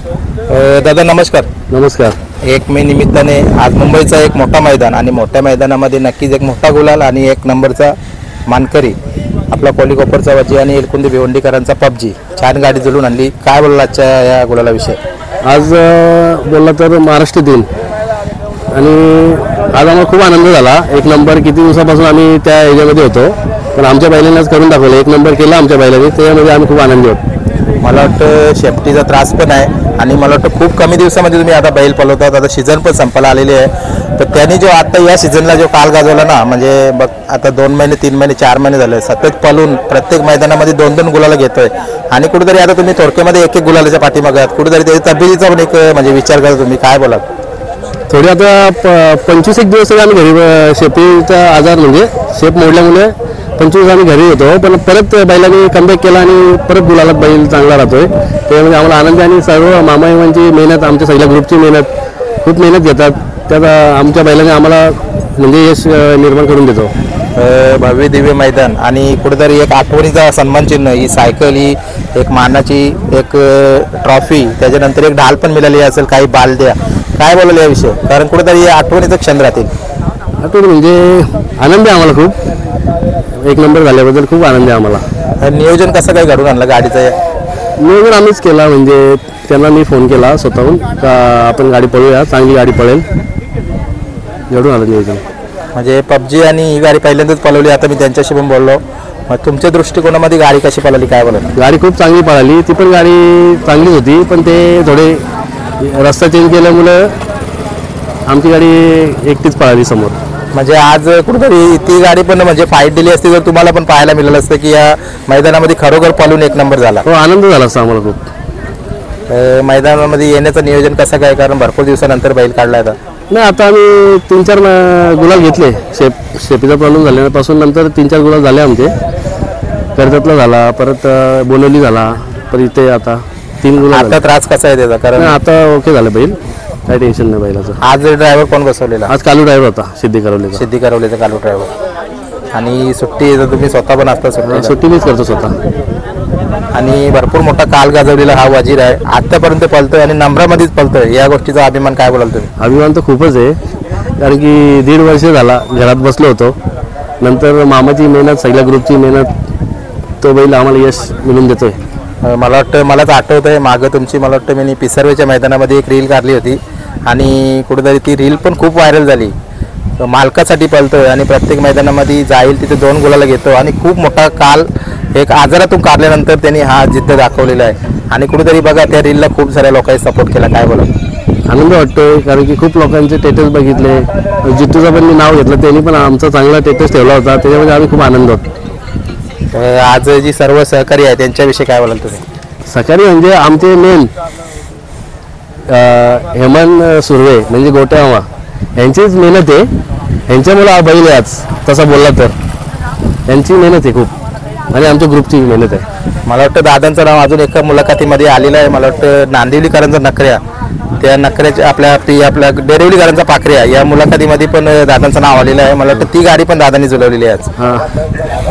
दादा नमस्कार. नमस्कार. 1 मे निमित्ताने आज मुंबईचा एक मोठा मैदान आणि मोठ्या मैदानामध्ये नक्कीच एक मोठा गुलाल आणि 1 नंबरचा मानकरी आपला कोलीकोपरचा वजी आणि एलकुंदी भिवंडीकरांचा पबजी छान गाडी जुळून आणली. काय बोलला आजच्या या गुलालाविषयी? आज बोलला तर महाराष्ट्र दिन आणि आज आम्हाला खूप आनंद झाला. 1 नंबर किती दिवसापासून आम्ही त्या ह्याच्यामध्ये होतो, पण आमच्या बैलांनाच करून दाखवलं. 1 नंबर केला आमच्या बैलाने, त्यामध्ये आम्ही खूप आनंदी होतो. मला वाटतं शेफ्टीचा त्रास पण आहे आणि मला वाटतं खूप कमी दिवसामध्ये तुम्ही आता बैल पळवतात. आता सीझन पण संपायला आलेली आहे, तर त्यांनी जो आता या सीझनला जो काल गाजवला ना, म्हणजे बघ आता 2 महिने 3 महिने 4 महिने झाले सतत पळून प्रत्येक मैदानामध्ये 2-2 गुलाला घेतोय आणि कुठेतरी आता तुम्ही थोडक्यामध्ये 1-1 गुलालाच्या पाठीमागे आहात. कुठेतरी त्याची तब्येतीचा पण एक म्हणजे विचार करा तुम्ही, काय बोलाल? थोडी आता 25 दिवस तरी आम्ही घरी, शेपीचा आजार म्हणजे शेप मोडल्यामुळे 25 आम्ही घरी होतो, पण परत बैलांनी कमबॅक केला आणि परत गुलालात बैल चांगला राहतोय. त्यामुळे आम्हाला आनंद आणि सर्व मामाईमांची मेहनत, आमच्या सगळ्या ग्रुपची मेहनत, खूप मेहनत घेतात. त्यात आमच्या बैलाने आम्हाला म्हणजे यश निर्माण करून देतो. भव्य दिव्य मैदान आणि कुठेतरी एक आठवणीचा सन्मान चिन्ह, ही सायकल, ही एक मानाची एक ट्रॉफी, त्याच्यानंतर एक ढाल पण मिळाली असेल, काही बालद्या. काय बोलाल याविषयी? कारण कुठेतरी आठवणीचा क्षण राहतील. आठवण म्हणजे आनंद आहे आम्हाला खूप. 1 नंबर झाल्याबद्दल खूप आनंद आहे आम्हाला. नियोजन कसं काय घडून आणलं गाडीचं? नियोजन आम्हीच केला, म्हणजे त्यांना मी फोन केला स्वतःहून का आपण गाडी पळूया, चांगली गाडी पळेल, घडून आलं नियोजन. म्हणजे पबजी आणि ही गाडी पहिल्यांदाच पळवली, आता मी त्यांच्याशी पण बोललो. मग तुमच्या दृष्टिकोनामध्ये गाडी कशी पळाली, काय बोलत? गाडी खूप चांगली पळाली, ती पण गाडी चांगलीच होती, पण ते थोडे रस्ता चेंज केल्यामुळं आमची गाडी एकटीच पळाली समोर. म्हणजे आज कुठेतरी ती गाडी पण म्हणजे फाईट दिली असती तर तुम्हाला पण पाहायला मिळालं असतं की या मैदानामध्ये खरोखर पळून 1 नंबर झाला. हो, आनंद झाला असता आम्हाला खूप. मैदानामध्ये येण्याचं नियोजन कसं काय? कारण भरपूर दिवसानंतर बैल काढला आता. नाही, आता आम्ही 3-4 गुलाल घेतले. शेपीचा प्रॉब्लेम झाल्यापासून नंतर 3-4 गुलाल झाले आमचे. कर्जतला झाला, परत बोलवली झाला, परत इथे आता 3 गुलाल. आता त्रास कसा आहे त्याचा? कारण आता ओके झालं बैल, काही टेन्शन नाही बैलाचं. आज ड्रायव्हर कोण बसवलेला? आज कालू ड्रायव्हर होता, सिद्धी करवलेचा कालू ड्रायव्हर. आणि सुट्टी तुम्ही स्वतः पण असता? सुट्टी मीच करतो स्वतः. आणि भरपूर मोठा काल गाजवलेला हा वजीर आहे, आतापर्यंत पळतोय आणि नंबरामध्येच पळतोय, या गोष्टीचा अभिमान काय बोलाल तुम्ही? अभिमान तर खूपच आहे, कारण की 1.5 वर्ष झाला घरात बसलो होतो, नंतर मामाची मेहनत, सगळ्या ग्रुपची मेहनत, तो बैल आम्हाला यश मिळून देतोय. मला वाटतं, मलाच आठवतं आहे मागं तुमची, मला वाटतं मी पिसर्वेच्या मैदानामध्ये एक रील काढली होती आणि कुठेतरी ती रील पण खूप व्हायरल झाली. मालकासाठी पळतोय आणि प्रत्येक मैदानामध्ये जाईल तिथे 2 गुलाला घेतो आणि खूप मोठा काल एक आजारातून काढल्यानंतर त्यांनी हा जिद्द दाखवलेला आहे आणि कुठेतरी बघा त्या रीलला खूप साऱ्या लोकांनी सपोर्ट केला. काय बोला? आनंद वाटतोय, कारण की खूप लोकांचे स्टेटस बघितले. जितूचं पण मी नाव घेतलं, त्यांनी पण आमचा चांगला स्टेटस ठेवला होता, त्याच्यामध्ये आम्ही खूप आनंद होतो. आज जी सर्व सहकारी आहे त्यांच्याविषयी काय बोलाल तुम्ही? सहकारी म्हणजे आमचे मेन हेमंत सुर्वे म्हणजे गोट्यावा, यांचीच मेहनत आहे, यांच्यामुळे हा बैल आहे आज. तसा बोलला तर यांची मेहनत आहे खूप आणि आमच्या ग्रुपची मेहनत आहे. मला वाटतं दादांचं नाव अजून एका मुलाखतीमध्ये आलेलं आहे. मला वाटतं नांदिवलीकरांचा नखऱ्या, त्या नखऱ्याच्या आपल्या डेरिवलीकरांचा पाखऱ्या, या मुलाखतीमध्ये पण दादांचं नाव आलेलं आहे. मला वाटतं ती गाडी पण दादांनी जुळवलेली आहे आज. हां,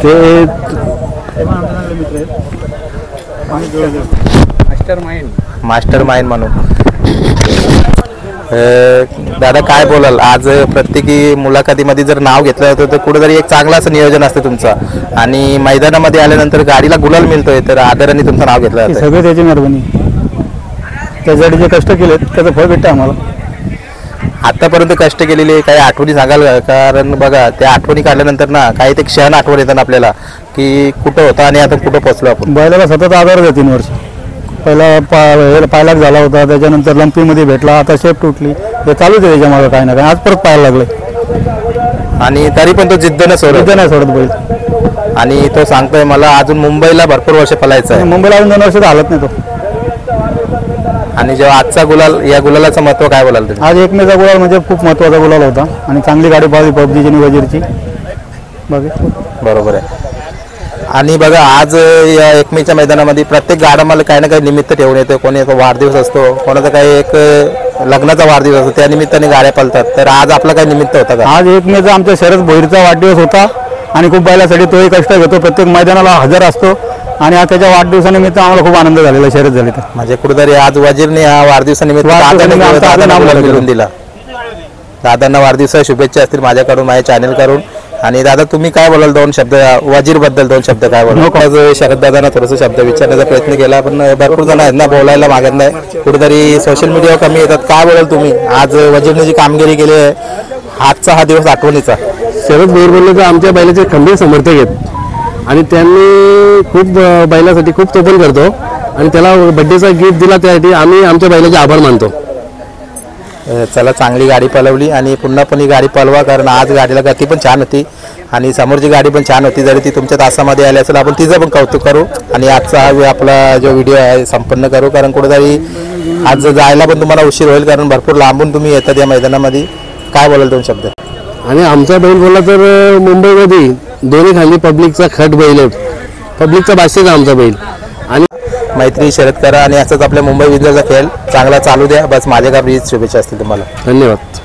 ते मास्टर माइंड म्हणून. दादा काय बोलाल? आज प्रत्येकी मुलाखतीमध्ये जर नाव घेतलं जातं तर कुठेतरी एक चांगलं असं नियोजन असतं तुमचं आणि मैदानामध्ये आल्यानंतर गाडीला गुलाल मिळतोय तर आदराने तुमचं नाव घेतलं जातं. सगळे त्याची मेहरबानी, त्यासाठी जे कष्ट केलेत त्याचं फळ भेटतं आम्हाला. आतापर्यंत कष्ट केलेले काही आठवणी सांगाल? कारण बघा त्या आठवणी काढल्यानंतर ना काही ते क्षण आठवण येतात आपल्याला की कुठं होता आणि आता कुठं पोहोचलो आपण. बैलाला सतत आधार आहे. 3 वर्ष पहिला पायलाक झाला होता, त्याच्यानंतर लंपीमध्ये भेटला, आता शेप तुटली, हे चालूच आहे त्याच्यामागं काही ना काही. आज परत पाहायला लागले आणि तरी पण तो जिद्द नाही सोडत बैल. आणि तो सांगतोय मला अजून मुंबईला भरपूर वर्ष पळायचं आहे. मुंबईला अजून 2 वर्ष हालत नाही तो. आणि जेव्हा आजचा गुलाल, या गुलालाचं महत्व काय बोलाल तुम्ही? आज 1 मेचा गुलाल म्हणजे खूप महत्त्वाचा गुलाल होता आणि चांगली गाडी पाहिली पबजीची आणि वजीरची. बरोबर आहे. आणि बघा आज या 1 मेच्या मैदानामध्ये प्रत्येक गाडा मला काही ना काही निमित्त ठेवून येतो. कोणाचा वाढदिवस असतो, कोणाचा काही एक लग्नाचा वाढदिवस असतो, त्या निमित्ताने गाड्या पळतात. तर आज आपला काही निमित्त होता का? आज 1 मेचा आमच्या शरद भोईरचा वाढदिवस होता आणि खूप बैलासाठी तोही कष्ट घेतो. प्रत्येक मैदानाला हजर असतो आणि आज त्याच्या वाढदिवसानिमित्त आम्हाला खूप आनंद झालेला, शर्यत झाली तर. म्हणजे कुठेतरी आज वजीरने हा वाढदिवसानिमित्त वाढदिवसानिमित्त आमचं आपलं नाव दादांना मोठं मिळवून दिला. दादांना वाढदिवसाच्या शुभेच्छा असतील माझ्याकडून, माझ्या चॅनल करून. आणि दादा तुम्ही काय बोलाल, दोन शब्द वजीर बद्दल दोन शब्द काय बोलाल? शरद दादांना थोडंसं शब्द विचारण्याचा प्रयत्न केला, पण भरपूर जण आहेत ना बोलायला मागत नाही, कुठेतरी सोशल मीडियावर कमी येतात. काय बोलाल तुम्ही आज वजीरने जी कामगिरी केली आहे, आजचा हा दिवस आठवणीचा? शरद भोईर बोलले तर आमच्या बैलाचे खंबीर समर्थक आहेत आणि त्यांनी खूप बैलासाठी खूप तो पण करतो आणि त्याला बड्डेचा गिफ्ट दिला, त्यासाठी आम्ही आमच्या बैलाचे आभार मानतो. चला, चांगली गाडी पळवली आणि पुन्हा पण ही गाडी पळवा, कारण आज गाडीला गती पण छान होती आणि समोरची गाडी पण छान होती. जरी ती तुमच्या तासामध्ये आली असेल, आपण तिचं पण कौतुक करू आणि आजचा हा आपला जो व्हिडिओ आहे संपन्न करू, कारण कुठेतरी आज जायला पण तुम्हाला उशीर होईल, कारण भरपूर लांबून तुम्ही येतात या मैदानामध्ये. काय बोलाल दोन शब्द? आणि आमचा बैल बोलला तर मुंबईमध्ये दोन्ही खाली पब्लिकचा खट बैल आहे, पब्लिकचा भाष्यच आमचा बैल. आणि मैत्री शरद करा आणि असंच आपल्या मुंबई विंजरचा खेळ चांगला चालू द्या, बस माझ्या का शुभेच्छा असतील तुम्हाला. धन्यवाद.